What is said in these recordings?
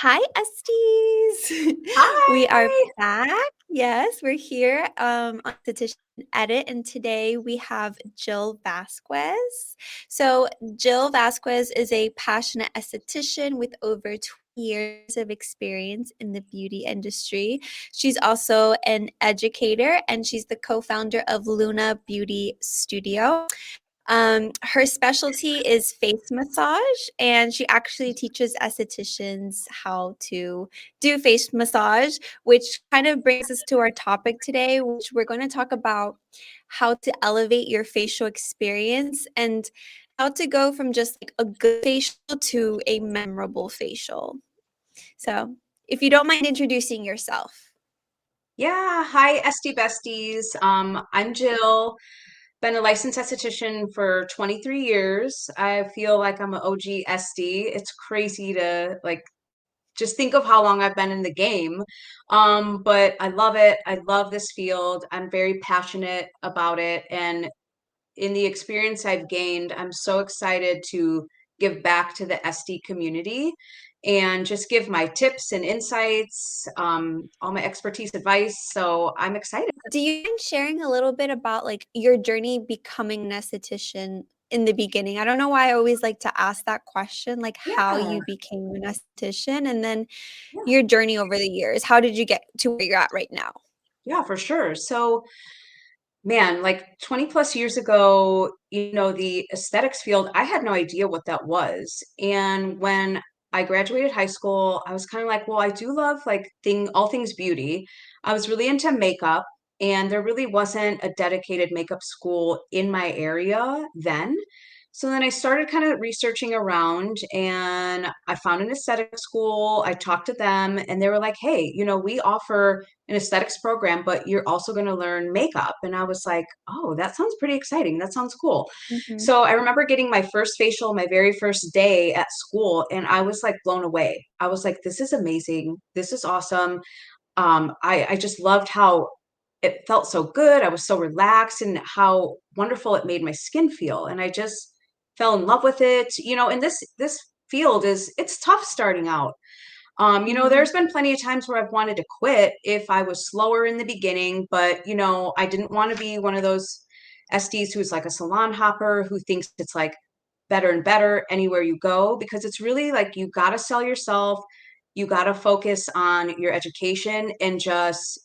Hi, Esties. We are Hi. back. Yes, we're here on Esthetician Edit, and today we have Jill Vasquez. So, Jill Vasquez is a passionate esthetician with over 20 years of experience in the beauty industry. She's also an educator, and she's the co-founder of Luna Beauty Studio. Her specialty is face massage, and she actually teaches estheticians how to do face massage, which kind of brings us to our topic today, which we're going to talk about how to elevate your facial experience and how to go from just like a good facial to a memorable facial. So, if you don't mind introducing yourself. Yeah. Hi, Esty Besties. I'm Jill. Been a licensed esthetician for 23 years. I feel like I'm an OG Esty. It's crazy to just think of how long I've been in the game. But I love it. I love this field. I'm very passionate about it. And in the experience I've gained, I'm so excited to give back to the SD community and just give my tips and insights, all my expertise, advice. So I'm excited. Do you mind sharing a little bit about like your journey becoming an esthetician in the beginning? I don't know why I always like to ask that question, like how Yeah, you became an esthetician and then yeah, your journey over the years. How did you get to where you're at right now? yeah, for sure. So, man, like 20 plus years ago, the aesthetics field, I had no idea what that was. And when I graduated high school, I was kind of like, well, I do love all things beauty. I was really into makeup, and there really wasn't a dedicated makeup school in my area then. So then I started kind of researching around, and I found an aesthetic school. I talked to them and they were like, hey, we offer an aesthetics program, but you're also going to learn makeup. And I was like, oh, that sounds pretty exciting. That sounds cool. Mhm. So I remember getting my first facial my very first day at school, and I was like blown away. I was like, this is amazing. This is awesome. I just loved how it felt so good. I was so relaxed and how wonderful it made my skin feel. And I just fell in love with it. And this field it's tough starting out. Mhm. There's been plenty of times where I've wanted to quit if I was slower in the beginning, but I didn't want to be one of those SDs who's like a salon hopper who thinks it's like better and better anywhere you go, because it's really like you got to sell yourself, you got to focus on your education and just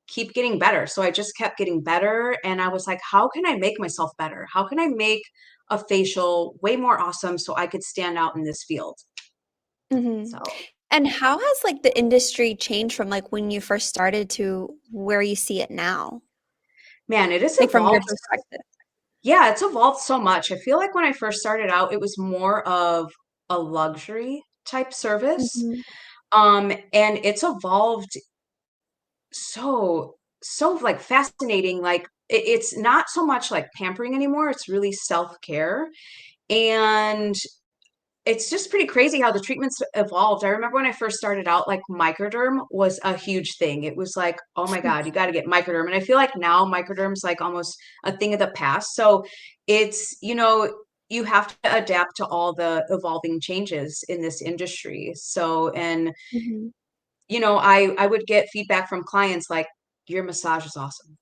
keep getting better. So I just kept getting better, and I was like, how can I make myself better? How can I make a facial way more awesome so I could stand out in this field? Mhm. So, And how has like the industry changed from like when you first started to where you see it now? man, it has Like from your evolved. perspective. Yeah, it's evolved so much. I feel like when I first started out, it was more of a luxury type service. Mhm. And it's evolved so like fascinating. Like it's not so much like pampering anymore. It's really self-care. And it's just pretty crazy how the treatments evolved. I remember when I first started out, like microderm was a huge thing. It was like, oh my God, you got to get microderm. And I feel like now microderm's like almost a thing of the past. So you have to adapt to all the evolving changes in this industry. So, and Mhm. I would get feedback from clients like, your massage is awesome.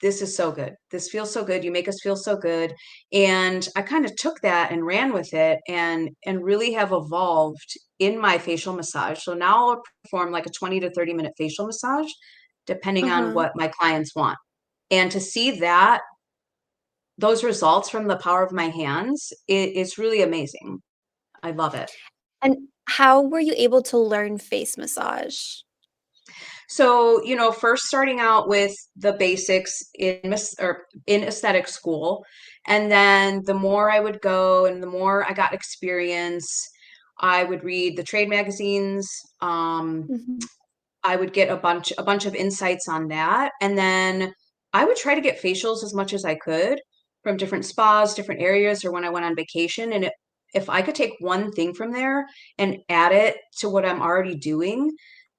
This is so good. This feels so good. You make us feel so good. And I kind of took that and ran with it and really have evolved in my facial massage. So now I'll perform like a 20 to 30-minute facial massage depending on Uh-huh. what my clients want. And to see that those results from the power of my hands, it's really amazing. I love it. And how were you able to learn face massage? So, first starting out with the basics in aesthetic school, and then the more I would go and the more I got experience, I would read the trade magazines. Mhm. I would get a bunch of insights on that, and then I would try to get facials as much as I could from different spas, different areas, or when I went on vacation. And if I could take one thing from there and add it to what I'm already doing,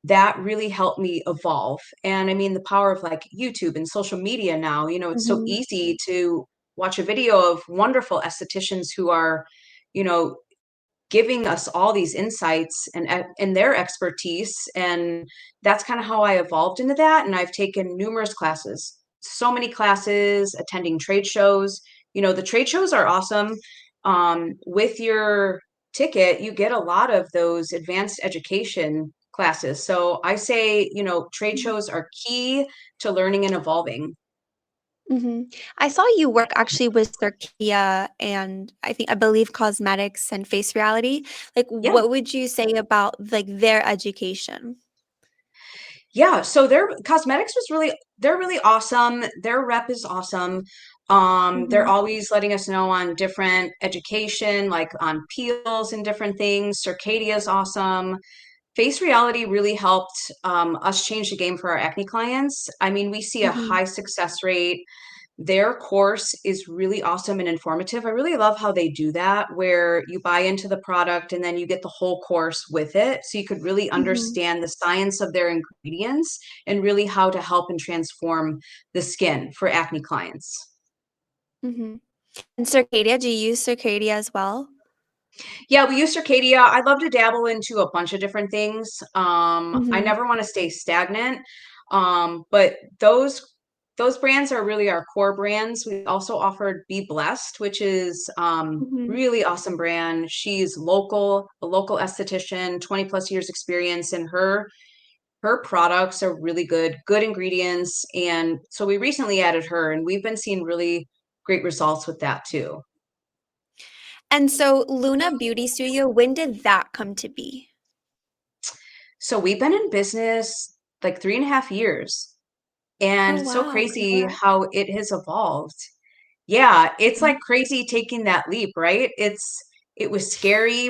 that really helped me evolve. And I mean, the power of like YouTube and social media now, it's so Mhm. easy to watch a video of wonderful estheticians who are, you know, giving us all these insights and their expertise. And that's kind of how I evolved into that. And I've taken numerous classes, so many classes, attending trade shows. The trade shows are awesome. With your ticket, you get a lot of those advanced education classes. So I say, trade shows are key to learning and evolving. Hmm. I saw you work actually with Circadia and I believe cosmetics and face reality. Like, Yeah. what would you say about like their education? Yeah, so their cosmetics they're really awesome. Their rep is awesome. They're Hmm. always letting us know on different education, like on peels and different things. Circadia is awesome. Face Reality really helped us change the game for our acne clients. I mean, we see a Hmm. high success rate. Their course is really awesome and informative. I really love how they do that, where you buy into the product and then you get the whole course with it. So you could really Hmm. understand the science of their ingredients and really how to help and transform the skin for acne clients. Hmm. And Circadia, do you use Circadia as well? Yeah, we use Circadia. I love to dabble into a bunch of different things. I Hmm. never want to stay stagnant. But those brands are really our core brands. We also offered Be Blessed, which is Hmm. really awesome brand. She's a local esthetician, 20 plus years experience, and her products are really good ingredients. And so we recently added her, and we've been seeing really great results with that too. And so Luna Beauty Studio, when did that come to be? So we've been in business like 3.5 years, Oh, and it's so wow. crazy Congrats. how it has evolved. Yeah, it's Mhm. like crazy taking that leap, right? It was scary,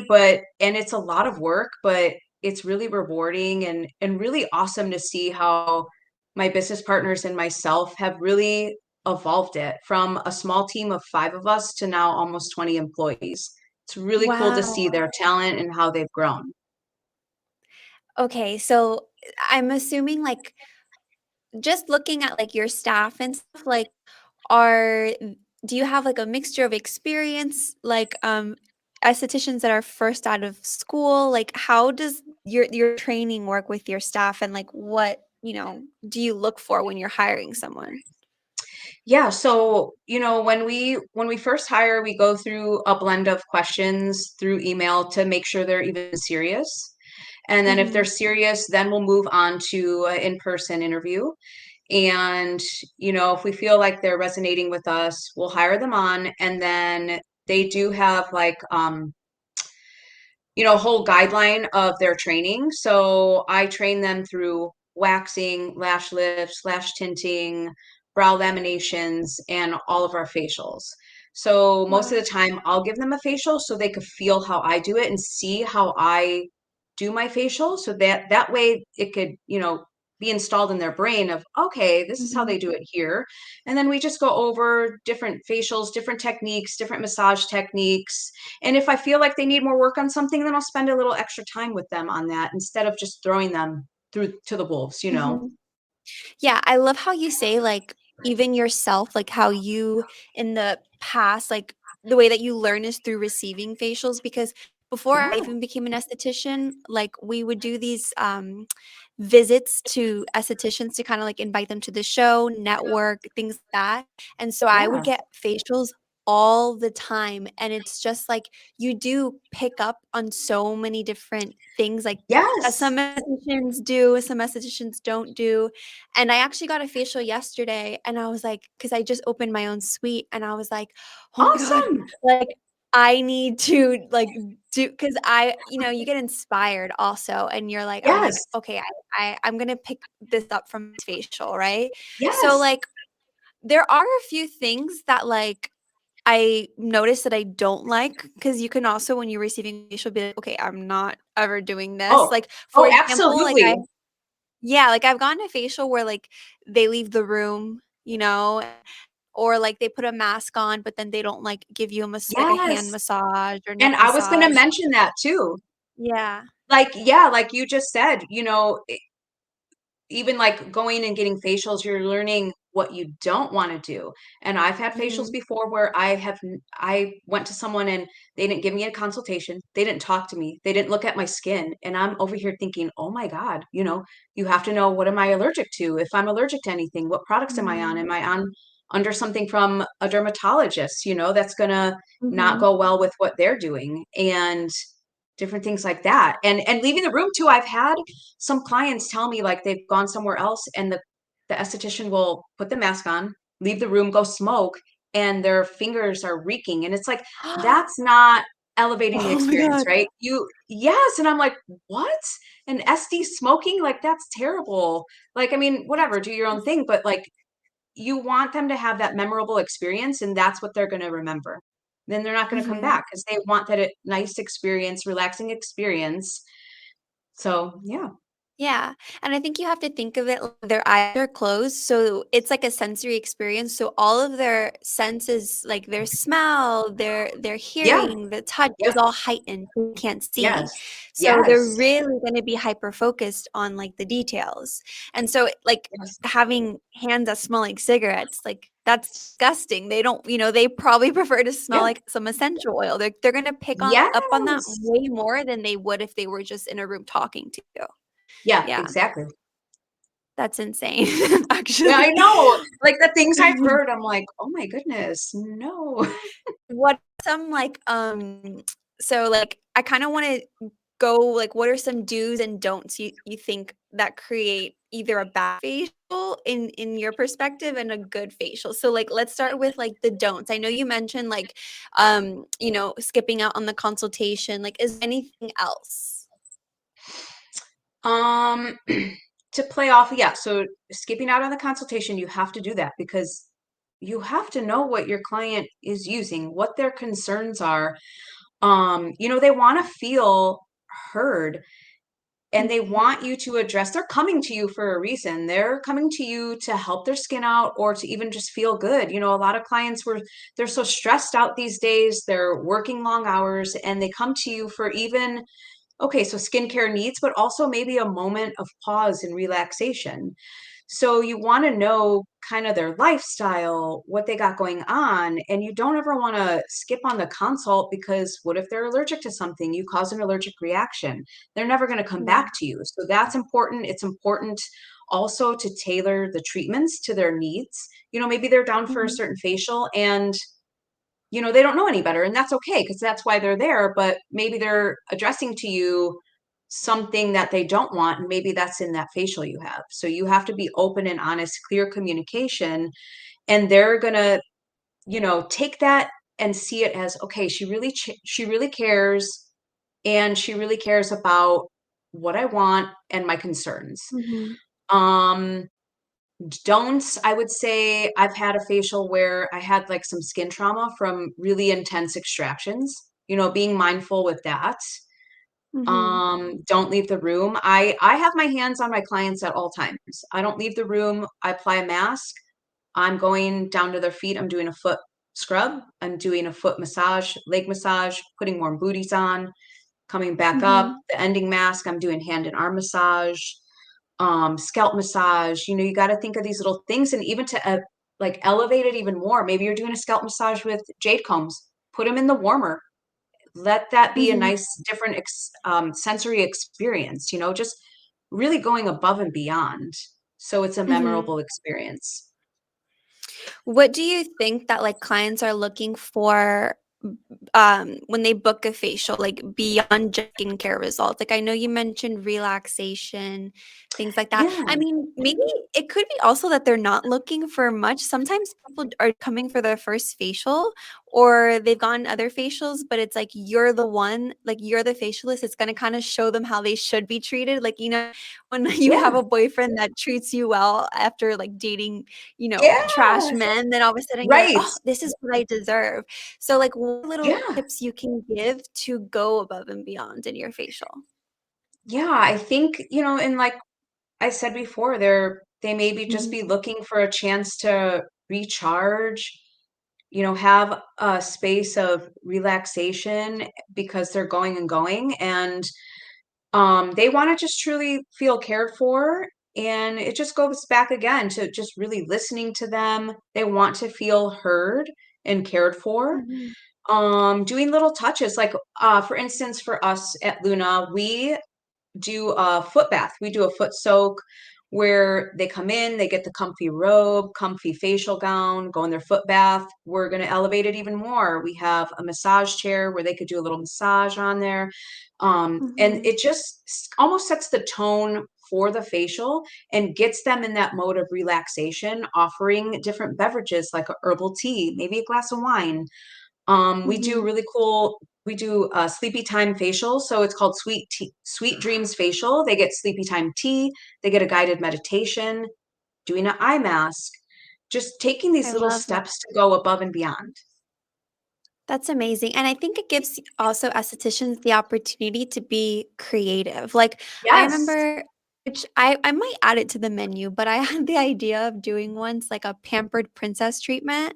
and it's a lot of work, but it's really rewarding and really awesome to see how my business partners and myself have really evolved it from a small team of 5 of us to now almost 20 employees. It's really cool to see Wow. their talent and how they've grown. Okay, so I'm assuming like just looking at like your staff and stuff, like are do you have like a mixture of experience, like estheticians that are first out of school? Like how does your training work with your staff and like what, do you look for when you're hiring someone? Yeah, so when we first hire, we go through a blend of questions through email to make sure they're even serious. And then if they're Mm-hmm. serious, then we'll move on to an in-person interview. And if we feel like they're resonating with us, we'll hire them on. And then they do have like a whole guideline of their training. So I train them through waxing, lash lifts, lash tinting, brow laminations, and all of our facials. So most of Wow. the time I'll give them a facial so they could feel how I do it and see how I do my facial so that way it could, be installed in their brain of, okay, this is how Mm-hmm. they do it here. And then we just go over different facials, different techniques, different massage techniques, and if I feel like they need more work on something, then I'll spend a little extra time with them on that instead of just throwing them through to the wolves. Mm-hmm. Yeah, I love how you say, like, even yourself, like, how you in the past, like, the way that you learn is through receiving facials because before Yeah. I even became an esthetician, like, we would do these, visits to estheticians to kinda, like, invite them to the show, network, things like that, and so I would Yeah. get facials all the time, and it's just, like, you do pick up on so many different things, like, that Yes. some estheticians do, some estheticians don't do, and I actually got a facial yesterday, and I was like, because I just opened my own suite, and I was like, "Oh my god, Awesome. like, I need to, like, do," because you get inspired also, and I'm like, Yes. "Okay, I'm gonna pick this up from this facial," right? So, Yes. like, there are a few things that, like, I noticed that I don't like because you can also, when you're receiving facial, be like, "Okay, I'm not ever doing this." Oh, Like, for oh, example, like, absolutely. I've gotten a facial where, like, they leave the room, or, like, they put a mask on, but then they don't, like, give you a hand Yes. massage or neck And I was going to massage. mention that too. Yeah. Like, yeah, like you just said, even like going and getting facials, you're learning what you don't want to do. And I've had facials Mhm. before where I went to someone and they didn't give me a consultation. They didn't talk to me. They didn't look at my skin. And I'm over here thinking, oh my God, you have to know, what am I allergic to? If I'm allergic to anything, what products am I on? Mhm. Am I on under something from a dermatologist, that's gonna not Mhm. go well with what they're doing, and different things like that. And leaving the room too. I've had some clients tell me like they've gone somewhere else and the esthetician will put the mask on, leave the room, go smoke, and their fingers are reeking. And it's like, that's not elevating the Oh my experience, god. right? Yes. And I'm like, what? An SD smoking? Like, that's terrible. Like, I mean, That's whatever, do your own thing, but like, you want them to have that memorable experience, and that's what they're going to remember. Then they're not going to come mhm. back because they want that nice experience, relaxing experience. So, yeah. Yeah, and I think you have to think of it like their eyes are closed, so it's like a sensory experience, so all of their senses, like their smell, their Yeah. hearing, the touch is Yep. all heightened, so you can't see. Yes. So they're Yes. really gonna be hyper-focused on, like, the details, and so, like, Yes. having hands that smell like cigarettes, like, that's disgusting. They don't they probably prefer to smell Yeah. like some essential oil. They're gonna pick on up on that Yes. way more than they would if they were just in a room talking to you. Yeah, Yeah, exactly. that's insane, Yeah, I actually. know. Like the things I've heard, I'm like, oh my goodness, no. What are some, like, so, like, I kinda wanna go, like, what are some do's and don'ts you think that create either a bad facial in your perspective and a good facial? So, like, let's start with, like, the don'ts. I know you mentioned, like, skipping out on the consultation, like, is there anything else? Um, to play off, yeah. So skipping out on the consultation, you have to do that because you have to know what your client is using, what their concerns are. They want to feel heard, and they Mhm, want you to address. They're coming to you for a reason. They're coming to you to help their skin out or to even just feel good. A lot of clients they're so stressed out these days. They're working long hours and they come to you for even, okay, so skincare needs, but also maybe a moment of pause and relaxation. So you want to know kind of their lifestyle, what they got going on, and you don't ever want to skip on the consult because what if they're allergic to something? You cause an allergic reaction. They're never going to come yeah, back to you. So that's important. It's important also to tailor the treatments to their needs. Maybe they're down for a mhm, certain facial and they don't know any better, and that's okay because that's why they're there, but maybe they're addressing to you something that they don't want, and maybe that's in that facial you have. So you have to be open and honest, clear communication, and they're going to, take that and see it as, okay, she really cares, and she really cares about what I want and my concerns. mhm, Um Don'ts, I would say I've had a facial where I had like some skin trauma from really intense extractions, being mindful with that. mhm, Don't leave the room. I have my hands on my clients at all times. I don't leave the room. I apply a mask. I'm going down to their feet. I'm doing a foot scrub. I'm doing a foot massage, leg massage, putting warm booties on, coming back up. mhm, The ending mask, I'm doing hand and arm massage, scalp massage. You got to think of these little things, and even to like elevate it even more. Maybe you're doing a scalp massage with jade combs. Put them in the warmer. Let that be a mhm, nice, different sensory experience. Just really going above and beyond, so it's a mhm. memorable experience. What do you think that, like, clients are looking for, when they book a facial, like, beyond just skincare results? Like, I know you mentioned relaxation, things like that. Yeah, I mean, maybe it could be also that they're not looking for much. Sometimes people are coming for their first facial, or they've gotten other facials, but it's like you're the one, like, you're the facialist. It's gonna kinda show them how they should be treated. Like, when you have yeah, a boyfriend that treats you well after, like, dating trash yeah. men, then all of a sudden you're like, Right. "Oh, this is what I deserve." So, like, what little Yeah. tips you can give to go above and beyond in your facial? Yeah. I think, and like I said before, they maybe just Mhm, be looking for a chance to recharge, have a space of relaxation because they're going and going, and they want to just truly feel cared for. And it just goes back again to just really listening to them. They want to feel heard and cared for. Mhm. Doing little touches, like for instance, for us at Luna, we do a foot bath. We do a foot soak where they come in, they get the comfy robe, comfy facial gown, go in their foot bath. We're going to elevate it even more. We have a massage chair where they could do a little massage on there. And Mhm. it just almost sets the tone for the facial and gets them in that mode of relaxation, offering different beverages like a herbal tea, maybe a glass of wine. We do Mhm. really cool. We do a sleepy time facial. So it's called Sweet Dreams Facial. They get sleepy time tea. They get a guided meditation, doing an eye mask, just taking I these little love that. steps to go above and beyond. That's amazing, and I think it gives also estheticians the opportunity to be creative. Like, I Yes. remember which I might add it to the menu, but I had the idea of doing once, like, a pampered princess treatment,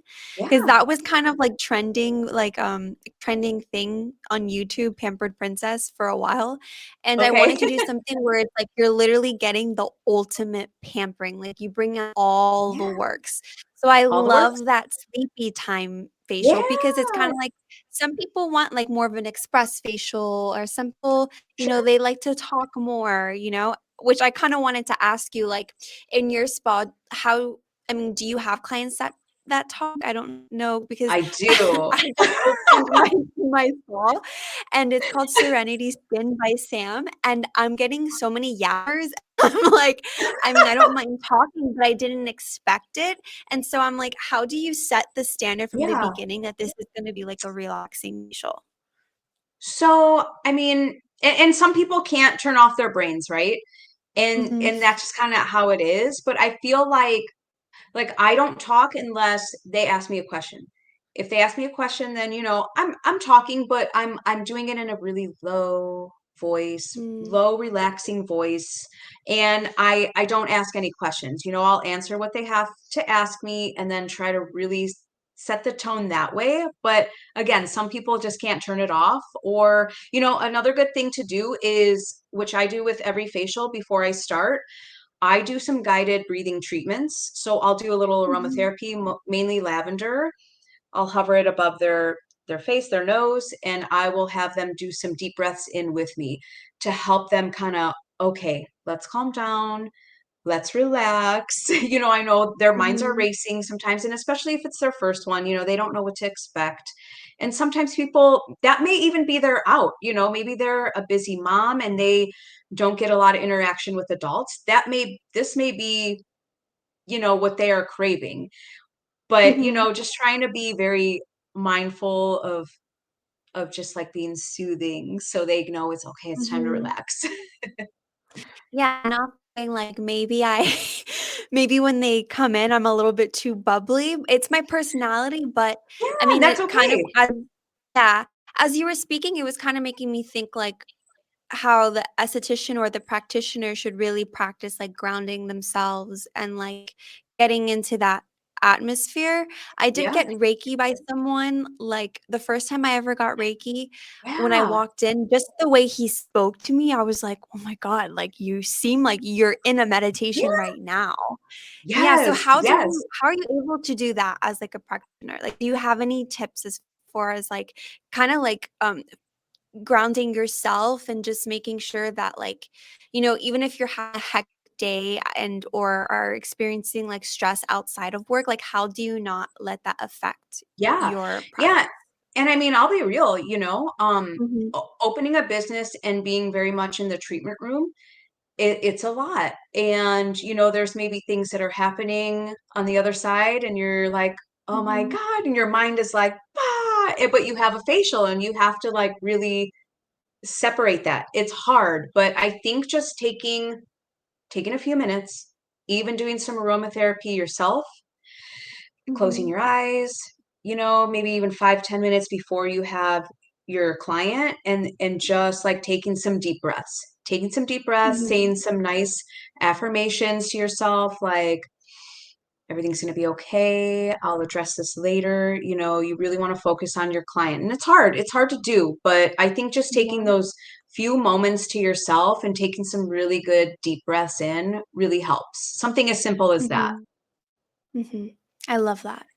because Yeah. that was kind of, like, trending, like, trending thing on YouTube, pampered princess, for a while, and I Okay. wanted to do something where it's, like, you're literally getting the ultimate pampering, like, you bring out all the Yeah. works. So I All the works. love that sleepy time Yeah. facial because it's kinda like some people want, like, more of an express facial or some people, Sure. they like to talk more, which I kinda wanted to ask you, like, in your spa, how I mean, do you have clients that talk? I don't know because I do. I just opened my spa, and it's called Serenity Skin by Sam, and I'm getting so many yappers. I'm like, I mean, I don't mind talking, but I didn't expect it, and so I'm like, how do you set the standard from the Yeah. beginning that this is gonna be like a relaxing facial? So, I mean, and some people can't turn off their brains, right? Mhm. And that's just kind of how it is. But I feel like I don't talk unless they ask me a question. If they ask me a question, then I'm talking, but I'm doing it in a really low voice, Mm. low relaxing voice, and I don't ask any questions. I'll answer what they have to ask me and then try to really set the tone that way. But again, some people just can't turn it off. Or, another good thing to do is, which I do with every facial before I start, I do some guided breathing treatments. So I'll do a little Mhm. aromatherapy, mainly lavender. I'll hover it above their face, their nose, and I will have them do some deep breaths in with me to help them kind of, okay, let's calm down, let's relax. I know their minds are Mhm. racing sometimes, and especially if it's their first one, they don't know what to expect. And sometimes people, that may even be their out, maybe they're a busy mom and they don't get a lot of interaction with adults. This may be, what they are craving. But, Mhm. just trying to be very mindful of just like being soothing so they know it's okay, it's time to Mhm. relax. Yeah, not saying like maybe I maybe when they come in, I'm a little bit too bubbly. It's my personality, but Yeah, I mean, that's it kind of okay. yeah, as you were speaking, it was kinda making me think like how the esthetician or the practitioner should really practice like grounding themselves and like getting into that atmosphere. I did Yeah. get Reiki by someone like the first time I ever got Reiki when I Yeah. walked in, just the way he spoke to me, I was like, "Oh my God, like you seem like you're in a meditation Yeah. right now." Yeah, so Yes. Yes. how are you able to do that as like a practitioner? Like, do you have any tips as far as like kind of like grounding yourself and just making sure that like even if you're having a hectic day and or are experiencing like stress outside of work, like how do you not let that affect Yeah. your Yeah. practice? And I mean, I'll be real, Mhm. opening a business and being very much in the treatment room, it's a lot. And, there's maybe things that are happening on the other side, and you're like, oh my Mhm. God. And your mind is like, ah, but you have a facial and you have to like really separate that. It's hard, but I think just taking a few minutes, even doing some aromatherapy yourself, closing Mhm. your eyes, maybe even 5-10 minutes before you have your client, and just like taking some deep breaths, Mhm. saying some nice affirmations to yourself, like everything's going to be okay, I'll address this later. You really want to focus on your client, and it's hard to do, but I think just taking Yeah. those few moments to yourself and taking some really good deep breaths in really helps. Something as simple as that. Mhm. Mhm. I love that.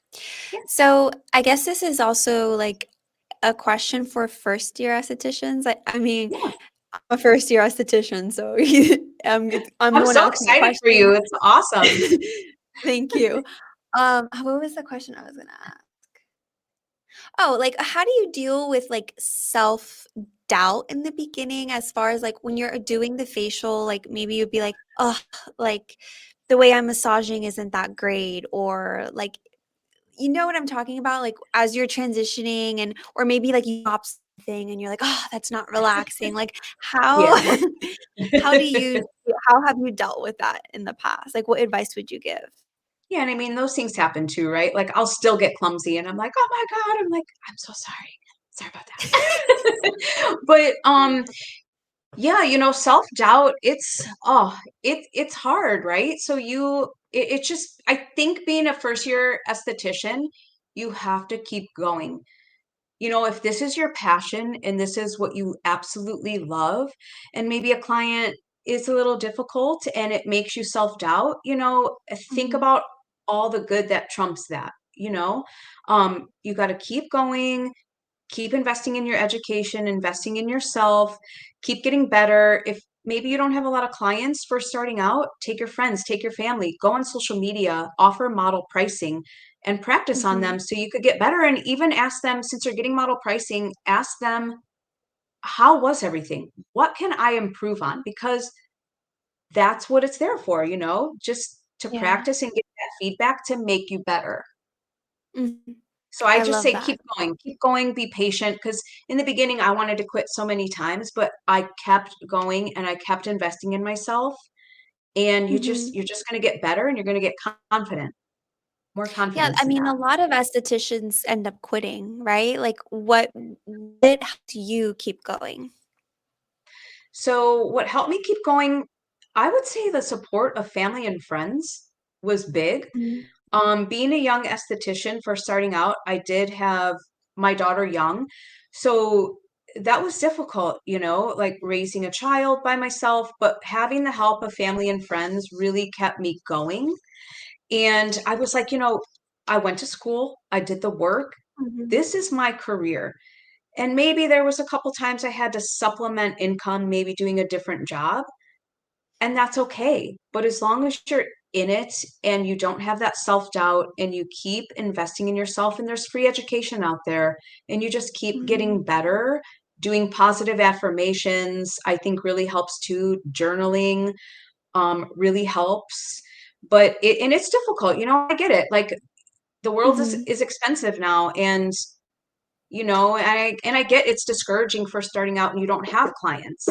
Yeah. So I guess this is also like a question for first year estheticians. I mean, Yeah. I'm a first year esthetician, so I'm I'm the one so asking the excited for question. you. It's awesome. Thank you. What was the question I was gonna ask? Oh, like how do you deal with like self-doubt in the beginning as far as like when you're doing the facial, like maybe you'd be like, oh, like the way I'm massaging isn't that great, or like you know what I'm talking about? Like as you're transitioning and or maybe like you stop something and you're like, oh, that's not relaxing. Like how Yeah. how do you how have you dealt with that in the past? Like what advice would you give? Yeah, and I mean, those things happen too, right? Like I'll still get clumsy and I'm like, "Oh my God." I'm like, "I'm so sorry. Sorry about that." But yeah, self-doubt, it's hard, right? So it's just I think being a first year esthetician, you have to keep going. If this is your passion and this is what you absolutely love, and maybe a client is a little difficult and it makes you self-doubt, think Mhm, about all the good that trumps that. You got to keep going, keep investing in your education, investing in yourself, keep getting better. If maybe you don't have a lot of clients for starting out, take your friends, take your family, go on social media, offer model pricing and practice on mhm, them so you could get better. And even ask them, since you're getting model pricing, ask them, how was everything? What can I improve on? Because that's what it's there for, just to yeah, practice and get that feedback to make you better. mhm. So I I just love say that. keep going, be patient. Because in the beginning, I wanted to quit so many times, but I kept going and I kept investing in myself. And Mhm. you're just going to get better and you're going to get confident, more Yeah, I confidence in mean, that. a lot of estheticians end up quitting, right? Like what helped you keep going? So what helped me keep going, I would say the support of family and friends was big. Mhm, Being a young esthetician for starting out, I did have my daughter young. So that was difficult, like raising a child by myself, but having the help of family and friends really kept me going. And I was like, I went to school, I did the work. mhm, This is my career. And maybe there was a couple times I had to supplement income, maybe doing a different job, and that's okay. But as long as you're in it and you don't have that self-doubt and you keep investing in yourself, and there's free education out there, and you just keep mhm, getting better, doing positive affirmations, I think really helps too. Journaling really helps. But it's difficult, I get it. Like the world is mhm. is expensive now, and I get it's discouraging for starting out and you don't have clients,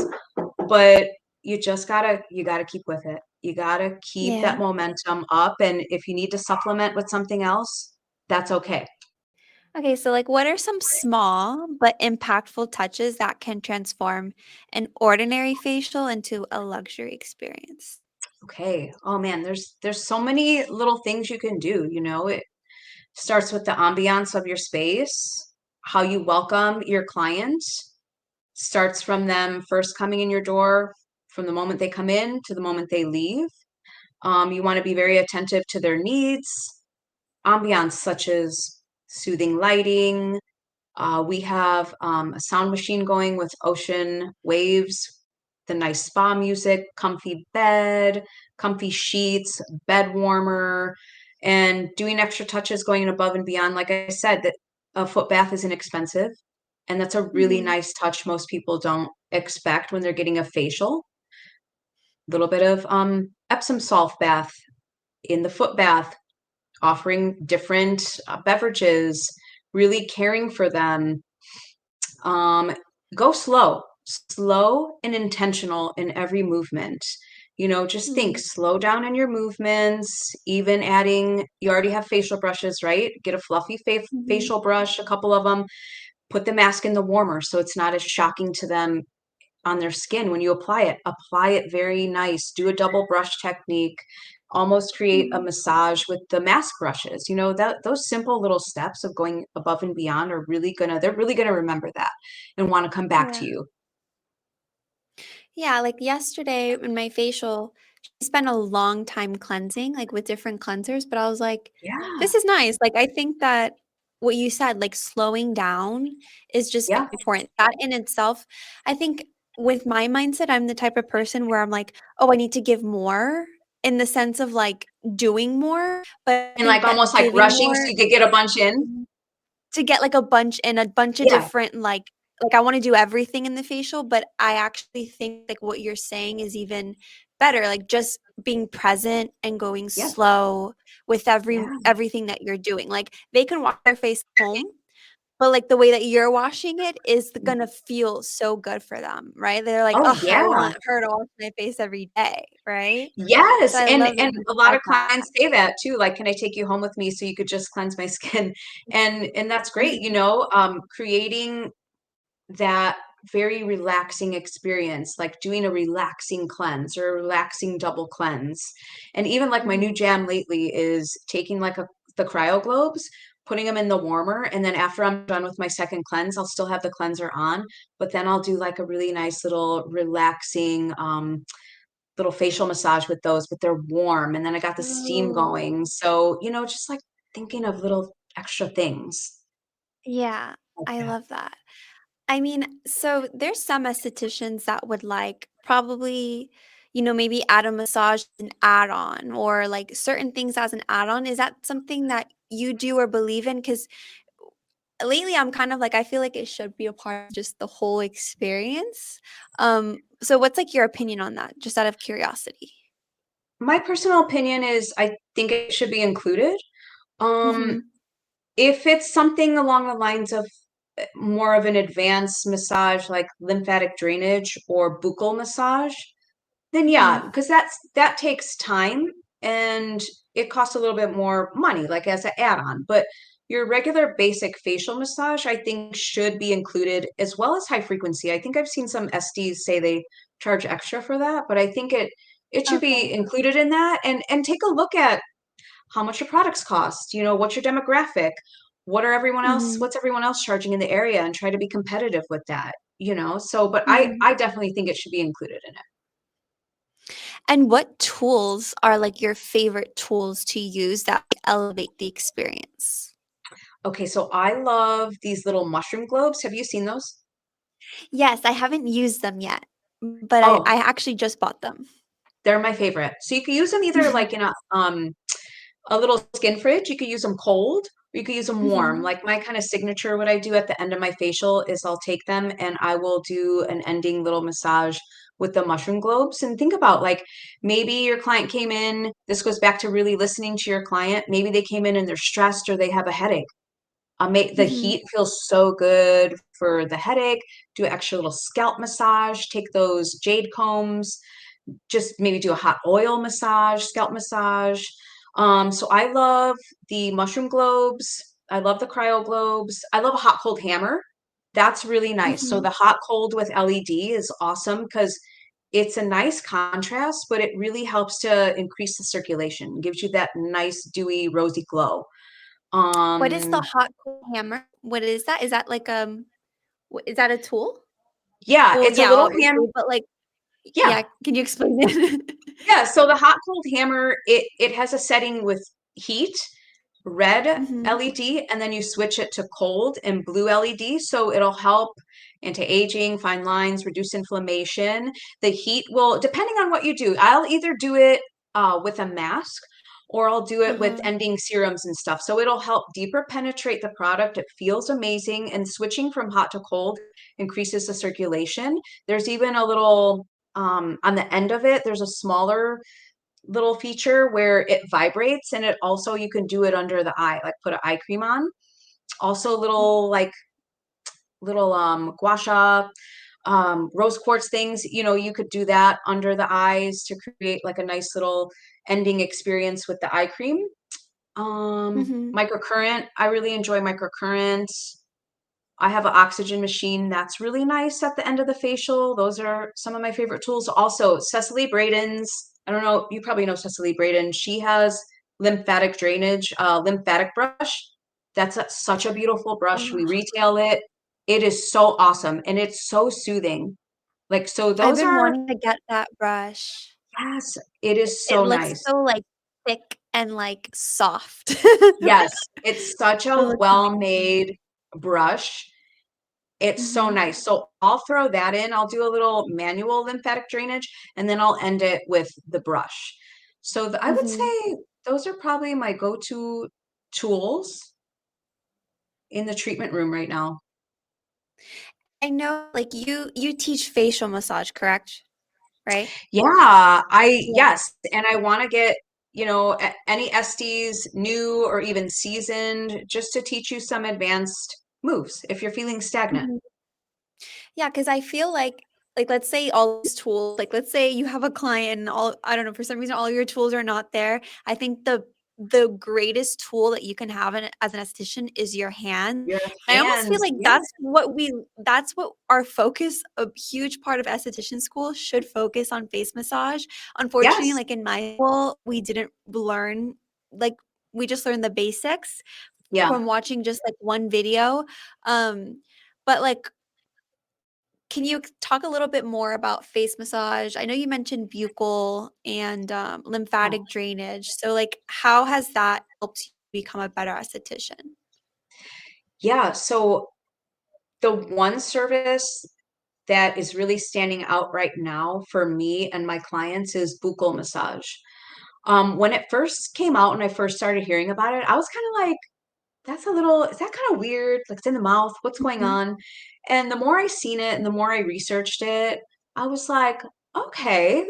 but you gotta keep with it. You gotta keep Yeah. that momentum up. And if you need to supplement with something else, that's okay. Okay, so like what are some small but impactful touches that can transform an ordinary facial into a luxury experience? Okay. Oh man, there's so many little things you can do. It starts with the ambiance of your space, how you welcome your clients, starts from them first coming in your door, from the moment they come in to the moment they leave. You want to be very attentive to their needs. Ambiance such as soothing lighting. We have a sound machine going with ocean waves, the nice spa music, comfy bed, comfy sheets, bed warmer, and doing extra touches going above and beyond. Like I said, that a foot bath is inexpensive. And that's a really Mhm, nice touch most people don't expect when they're getting a facial. A little bit of Epsom salt bath in the foot bath, offering different beverages, really caring for them. Um, Go slow and intentional in every movement. Just think, mhm, slow down in your movements, even adding, you already have facial brushes, right? Get a fluffy mhm. facial brush, a couple of them, put the mask in the warmer so it's not as shocking to them on their skin when you apply it. Apply it very nice. Do a double brush technique. Almost create a Mhm. massage with the mask brushes. That those simple little steps of going above and beyond are really gonna they're really gonna remember that and want to come back Yeah. to you. Yeah, like yesterday in my facial, she spent a long time cleansing, like with different cleansers, but I was like, Yeah. this is nice. Like I think that what you said, like slowing down is just very Yeah. important. That in itself, I think with my mindset, I'm the type of person where I'm like, oh, I need to give more in the sense of like doing more, but I And think like that almost like giving rushing so more you could get a bunch in. to get like a bunch and a bunch of Yeah. different like I want to do everything in the facial, but I actually think like what you're saying is even better, like just being present and going Yeah. slow with Yeah. everything that you're doing. Like they can wash their face at home, but like the way that you're washing it is gonna feel so good for them, right? They're like, Oh oh, I yeah. want her to wash my face every day, right? So Yes, I and love that you a lot said of that. clients say that too, like, "Can I take you home with me so you could just cleanse my skin?" And that's great, you know, creating that very relaxing experience, like doing a relaxing cleanse or a relaxing double cleanse. And even like my new Mhm. jam lately is taking like the cryo globes, putting them in the warmer, and then after I'm done with my second cleanse, I'll still have the cleanser on, but then I'll do like a really nice little relaxing little facial massage with those, but they're warm. And then I got the steam Oh. going. So, you know, just like thinking of little extra things Yeah, like I that. love that. I mean, so there's some estheticians that would like probably, maybe add a massage as an add-on or like certain things as an add-on. Is that something that you do or believe in? Because lately I'm kind of like, I feel like it should be a part of just the whole experience. So what's like your opinion on that, just out of curiosity? My personal opinion is I think it should be included. Um, Mm-hmm. if it's something along the lines of more of an advanced massage, like lymphatic drainage or buccal massage, then yeah, Mm-hmm. because that takes time and it costs a little bit more money, like as an add-on. But your regular basic facial massage, I think, should be included as well as high frequency. I think I've seen some SDs say they charge extra for that, but I think it should be Okay. included in that and take a look at how much your products cost, you know, what's your demographic, Mm-hmm. what's everyone else charging in the area and try to be competitive with that, you know. So, but Mm-hmm. I definitely think it should be included in it. And what tools are like your favorite tools to use that elevate the experience? Okay, so I love these little mushroom globes. Have you seen those? Yes, I haven't used them yet, but I Oh, I actually just bought them. they're my favorite. So you can use them either like in a little skin fridge. You could use them cold or you could use them warm. Mhm. Like my kind of signature, what I do at the end of my facial is I'll take them and I will do an ending little massage with the mushroom globes. And think about like maybe your client came in, this goes back to really listening to your client. Maybe they came in and they're stressed or they have a headache. Make the Mhm. heat feels so good for the headache. Do an extra little scalp massage. Take those jade combs, just maybe do a hot oil massage, scalp massage. So I love the mushroom globes. I love the cryo globes. I love a hot cold hammer. That's really nice. So Mhm. the hot cold with LED is awesome because it's a nice contrast, but it really helps to increase the circulation, gives you that nice, dewy, rosy glow. What is the Um, hot cool hammer? What is that? Is that like, is that a tool? yeah, Well, it's a yeah, little hammer. obviously, but like Yeah, yeah, can you explain it? yeah. So the hot cold hammer, it has a setting with heat, red Mhm. LED, and then you switch it to cold and blue LED. So it'll help anti-aging, fine lines, reduce inflammation. The heat will, depending on what you do, I'll either do it with a mask or I'll do it with Uh-huh. ending serums and stuff. So it'll help deeper penetrate the product. It feels amazing. And switching from hot to cold increases the circulation. There's even a little, on the end of it, there's a smaller little feature where it vibrates and it also you can do it under the eye, like put an eye cream on. Also little like little gua sha rose quartz things, you know, you could do that under the eyes to create like a nice little ending experience with the eye cream. Mhm. Microcurrent, I really enjoy microcurrents. I have an oxygen machine that's really nice at the end of the facial. Those are some of my favorite tools. Also, Cecily Braden's, I don't know, you probably know Cecily Braden. She has lymphatic drainage, lymphatic brush. That's such a beautiful brush. We Oh, retail it. It is so awesome and it's so soothing. Like, so I've those been are, wanting to get that brush. yes, it is It so looks nice. so, like, thick and, like, soft. Yes, it's such It a looks amazing. well-made brush. It's so Mhm, nice. So I'll throw that in. I'll do a little manual lymphatic drainage, and then I'll end it with the brush. So I would mhm. say those are probably my go-to tools in the treatment room right now. I know, like, you teach facial massage, correct? Right? Yeah, Yeah. yes, and I want to get, any SDs new or even seasoned just to teach you some advanced moves if you're feeling stagnant. Mhm. Yeah, because I feel like, let's say all these tools like, let's say you have a client and all I don't know, for some reason, all your tools are not there. I think the greatest tool that you can have as an esthetician is your hand. Your I almost feel hands, like yes, that's what our focus a huge part of esthetician school should focus on face massage. Unfortunately, yes, like, in my school, we didn't learn like, we just learned the basics yeah. from watching just, like, one video, but, like, can you talk a little bit more about face massage? I know you mentioned buccal and, lymphatic drainage. So, like, how has that helped you become a better esthetician? Yeah, so the one service that is really standing out right now for me and my clients is buccal massage. When it first came out and I first started hearing about it, I was kind of like, is that kind of weird? Like it's in the mouth, what's going Mhm, on? And the more I seen it and the more I researched it, I was like, okay,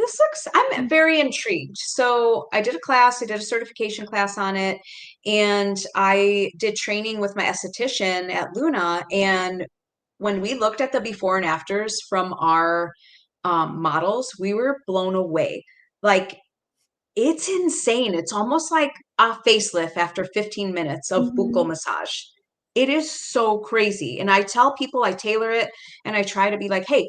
I'm mhm, very intrigued. So I did a class, I did a certification class on it, and I did training with my esthetician at Luna. And when we looked at the before and afters from our models, we were blown away. Like it's insane. It's almost like a facelift after 15 minutes of buccal mhm, massage. It is so crazy. And I tell people I tailor it and I try to be like, hey,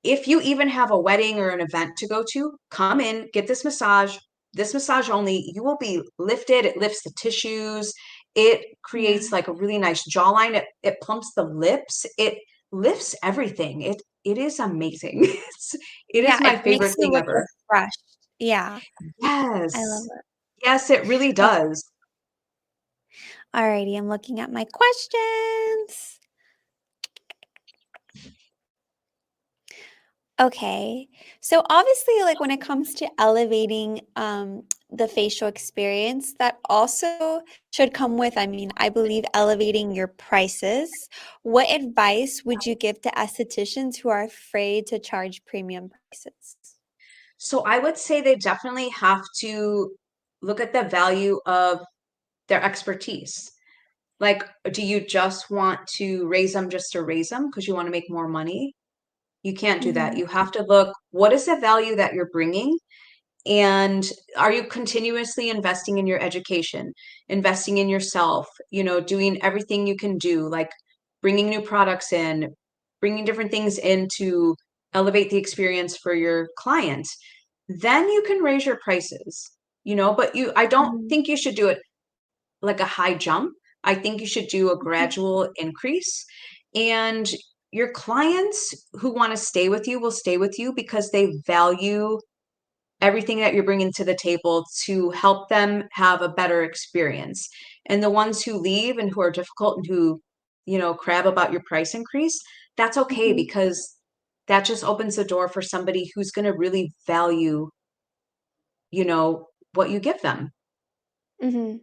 if you even have a wedding or an event to go to, come in, get this massage. This massage only, you will be lifted. It lifts the tissues. It yeah. creates like a really nice jawline. It plumps the lips. It lifts everything. It is amazing. It is Yeah, my it makes favorite you thing look ever. refreshed. Yeah, I love Yes. it. Yes, it really Okay, does. alrighty, I'm looking at my questions. Okay. So obviously, like when it comes to elevating the facial experience, that also should come with, I mean, I believe elevating your prices. What advice would you give to estheticians who are afraid to charge premium prices? So I would say they definitely have to look at the value of their expertise. Like, do you just want to raise them just to raise them because you want to make more money? You can't do that. Mm-hmm. You have to look, what is the value that you're bringing? And are you continuously investing in your education, investing in yourself, doing everything you can do, like bringing new products in, bringing different things in to elevate the experience for your clients? Then you can raise your prices, but I don't Mm-hmm. think you should do it like a high jump. I think you should do a gradual increase. And your clients who want to stay with you will stay with you because they value everything that you're bringing to the table to help them have a better experience. And the ones who leave and who are difficult and who, crab about your price increase, that's okay Mm-hmm. because that just opens the door for somebody who's going to really value, what you give them. Mm-hmm.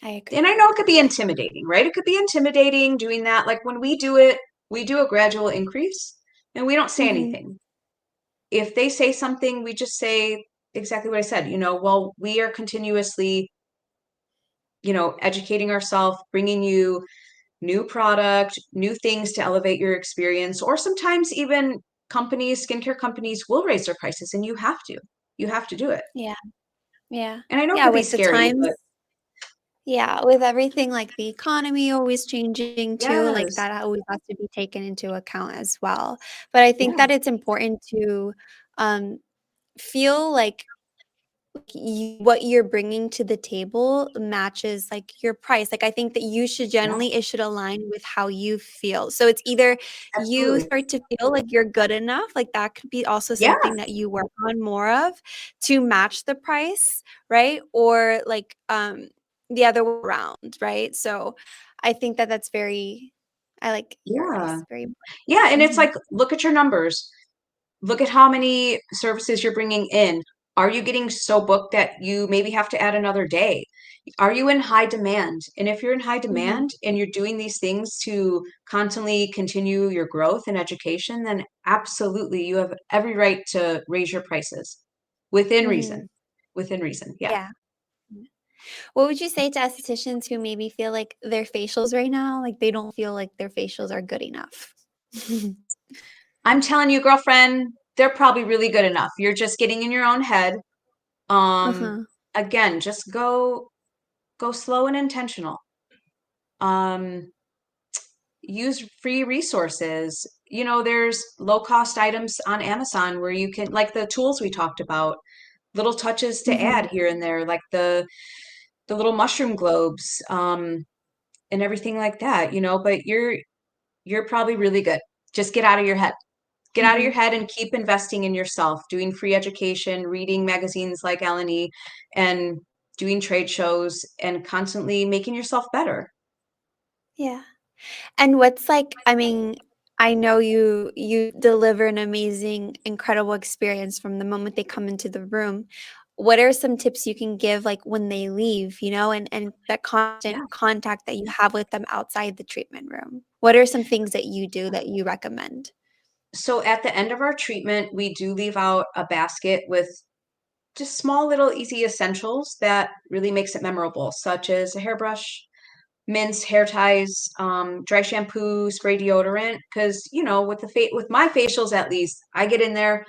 I And I agree. know it could be intimidating, right? It could be intimidating doing that. Like when we do it, we do a gradual increase and we don't say Mm-hmm. anything. If they say something, we just say exactly what I said, well, we are continuously, educating ourselves, bringing you new product, new things to elevate your experience, or sometimes even skincare companies will raise their prices and you have to do it. Yeah. Yeah. And I know it Yeah. could be With the scary, times. but Yeah, with everything like the economy always changing too, like yes, that always has to be taken into account as well. But I think yeah, that it's important to um, feel like what you're bringing to the table matches like your price. Like I think that you should Yeah, generally it should align with how you feel. So it's either you absolutely. start to feel like you're good enough, like that could be also Yeah, something that you work on more of to match the price, right? Or like the other way around, right? So I think that that's very I like your yeah. advice. Very Yeah, and it's important. like, look at your numbers. Look at how many services you're bringing in. Are you getting so booked that you maybe have to add another day? Are you in high demand? And if you're in high Mhm. demand and you're doing these things to constantly continue your growth and education, then absolutely you have every right to raise your prices within Mhm. reason. Within reason. Yeah. Yeah. What would you say to estheticians who maybe feel like their facials right now, like they don't feel like their facials are good enough? I'm telling you, girlfriend, they're probably really good enough. You're just getting in your own head. Um, Uh-huh. again, just go slow and intentional. Um, use free resources. You know, there's low cost items on Amazon where you can, like the tools we talked about, little touches to Mhm. add here and there, like the little mushroom globes, and everything like that, you know, but you're probably really good. Just get out of your head. Get out of your Mhm. head and keep investing in yourself, doing free education, reading magazines like L&E, and doing trade shows and constantly making yourself better. Yeah. And what's like I mean, I know you deliver an amazing, incredible experience from the moment they come into the room. What are some tips you can give like when they leave, and that constant Yeah. contact that you have with them outside the treatment room? What are some things that you do that you recommend? So at the end of our treatment, we do leave out a basket with just small little easy essentials that really makes it memorable, such as a hairbrush, mints, hair ties, dry shampoo, spray deodorant. Because you know, with with my facials, at least I get in there.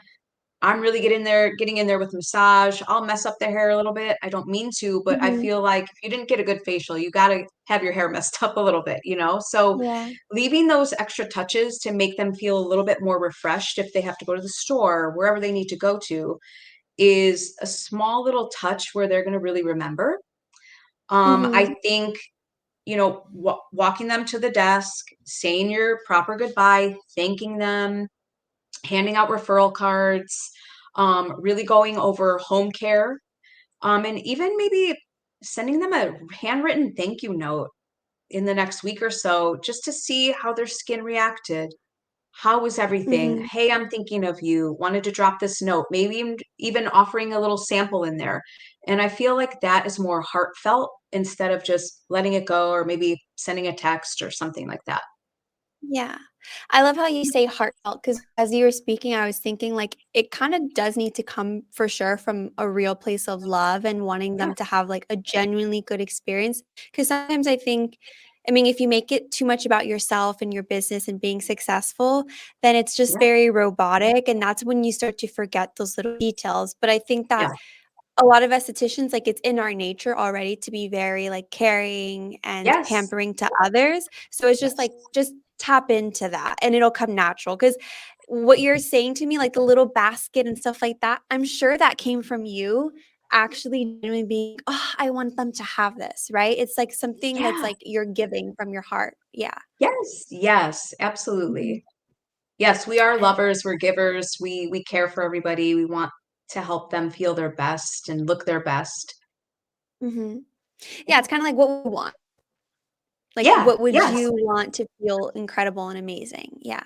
I'm really getting in there with massage. I'll mess up their hair a little bit. I don't mean to, but I Mhm. feel like if you didn't get a good facial, you got to have your hair messed up a little bit, you know? So Yeah. leaving those extra touches to make them feel a little bit more refreshed if they have to go to the store, wherever they need to go to, is a small little touch where they're going to really remember. I Mhm. think, you know, walking them to the desk, saying your proper goodbye, thanking them, handing out referral cards, really going over home care, and even maybe sending them a handwritten thank you note in the next week or so just to see how their skin reacted. How was everything? Mhm. Hey, I'm thinking of you. Wanted to drop this note. Maybe even offering a little sample in there. And I feel like that is more heartfelt instead of just letting it go or maybe sending a text or something like that. Yeah. I love how you say heartfelt because as you were speaking, I was thinking like it kind of does need to come for sure from a real place of love and wanting Yeah. them to have like a genuinely good experience. Because sometimes I think, I mean, if you make it too much about yourself and your business and being successful, then it's just Yeah. very robotic. And that's when you start to forget those little details. But I think that Yeah. a lot of estheticians, like, it's in our nature already to be very, like, caring and Yes. pampering to others, so it's just, Yes. like, just tap into that, and it'll come natural. Because what you're saying to me, like, the little basket and stuff like that, I'm sure that came from you actually genuinely being, "Oh, I want them to have this," right? It's, like, something that's, Yeah. like, you're giving from your heart. Yeah. Yes. Yes. Mhm. Absolutely. Yes, we are lovers, we're givers, we care for everybody. We want to help them feel their best and look their best. Mhm. Yeah, it's kinda like what we want. Like, Yeah, what would yes. you want to feel incredible and amazing? Yeah.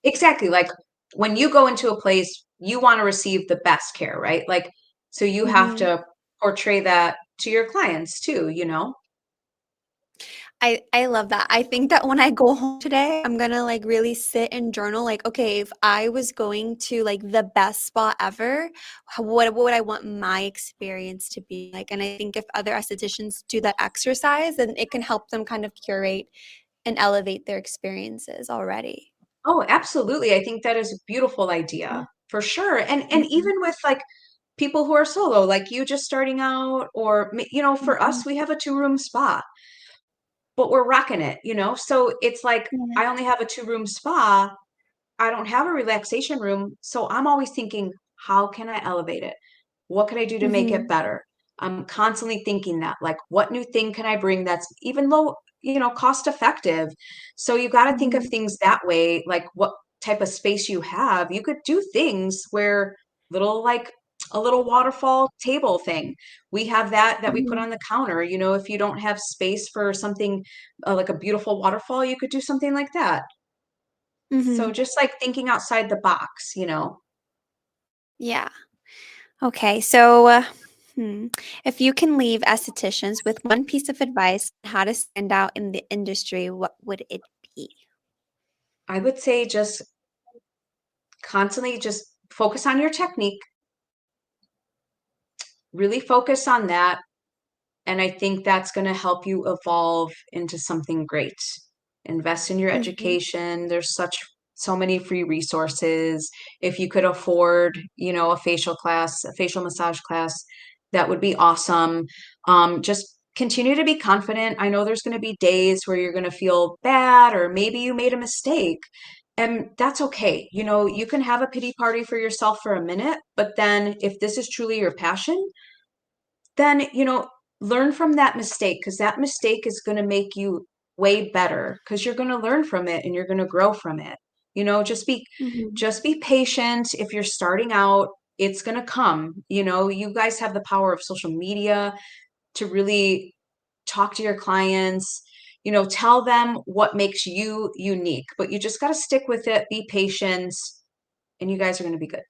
Exactly. Like when you go into a place, you want to receive the best care, right? Like so you have Mhm. to portray that to your clients too, you know? I love that. I think that when I go home today, I'm gonna, like, really sit and journal, like, "Okay, if I was going to, like, the best spa ever, what would I want my experience to be like?" And I think if other estheticians do that exercise, then it can help them kind of curate and elevate their experiences already. Oh, absolutely. I think that is a beautiful idea Yeah. for sure. And Mhm, even with like people who are solo, like you just starting out, or you know, for mhm. us, we have a two-room spa, but we're rocking it, you know? So it's like Yeah. I only have a two-room spa. I don't have a relaxation room. So I'm always thinking, how can I elevate it? What can I do to make it Mhm. better? I'm constantly thinking that, like, what new thing can I bring that's even low, cost effective? So you got to think of Mhm. things that way, like what type of space you have. You could do things where like a little waterfall table thing. We have that we put Mhm. on the counter. If you don't have space for something like a beautiful waterfall, you could do something like that. So Mhm. just like thinking outside the box. Yeah. Okay. So, if you can leave estheticians with one piece of advice on how to stand out in the industry, what would it be? I would say just constantly just focus on your technique, really focus on that. And I think that's going to help you evolve into something great. Invest in your Mhm. education. There's so many free resources. If you could afford, a facial class, a facial massage class, that would be awesome. Just continue to be confident. I know there's going to be days where you're going to feel bad or maybe you made a mistake. And that's okay. You can have a pity party for yourself for a minute, but then if this is truly your passion, then, learn from that mistake because that mistake is going to make you way better because you're going to learn from it and you're going to grow from it. Mhm. Just be patient. If you're starting out, it's going to come. You guys have the power of social media to really talk to your clients, tell them what makes you unique, but you just got to stick with it, be patient, and you guys are going to be good.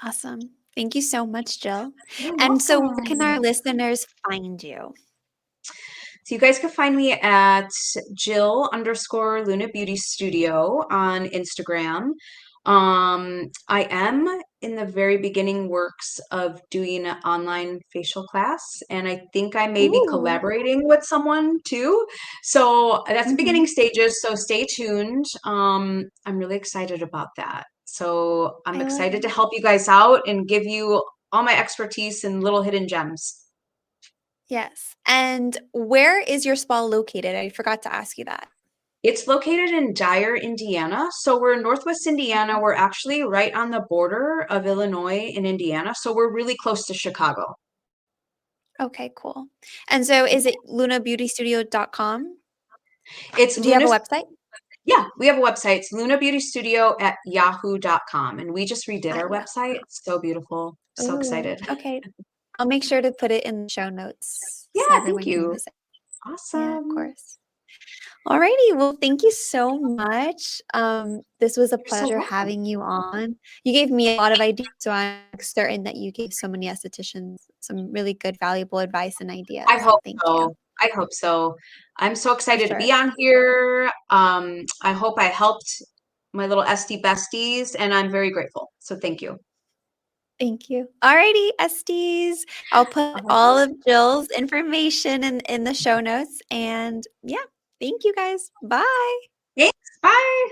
Awesome. Thank you so much, Jill. You're And so, where can our welcome. listeners find you? So you guys can find me at Jill_Luna Beauty Studio on Instagram. I am in the very beginning works of doing an online facial class, and I think I may be Ooh. collaborating with someone too. So that's the Mhm. beginning stages. So stay tuned. I'm really excited about that. So I'm I love excited to it. help you guys out and give you all my expertise and little hidden gems. Yes. And where is your spa located? I forgot to ask you that. It's located in Dyer, Indiana. So we're in Northwest Indiana. We're actually right on the border of Illinois and Indiana. So we're really close to Chicago. Okay, cool. And so is it lunabeautystudio.com? It's Do you have a Luna's, website? yeah, we have a website. It's lunabeautystudio@yahoo.com. And we just redid our Yeah. website. It's so beautiful. So Oh, excited. okay. I'll make sure to put it in the show notes so Yeah, thank everyone can you. visit. Yeah, of Awesome. course. Alrighty. Well, thank you so much. This was a You're so pleasure welcome. having you on. You gave me a lot of ideas, so I'm certain that you gave so many estheticians some really good, valuable advice and I ideas. So hope thank you. so. I hope so. I'm so For excited to sure. be on here. I hope I helped my little SD besties, and I'm very grateful. So thank you. Thank you. Alrighty, Estes. I'll put All all right. of Jill's information in the show notes. And yeah, thank you guys. Bye. Thanks. Bye.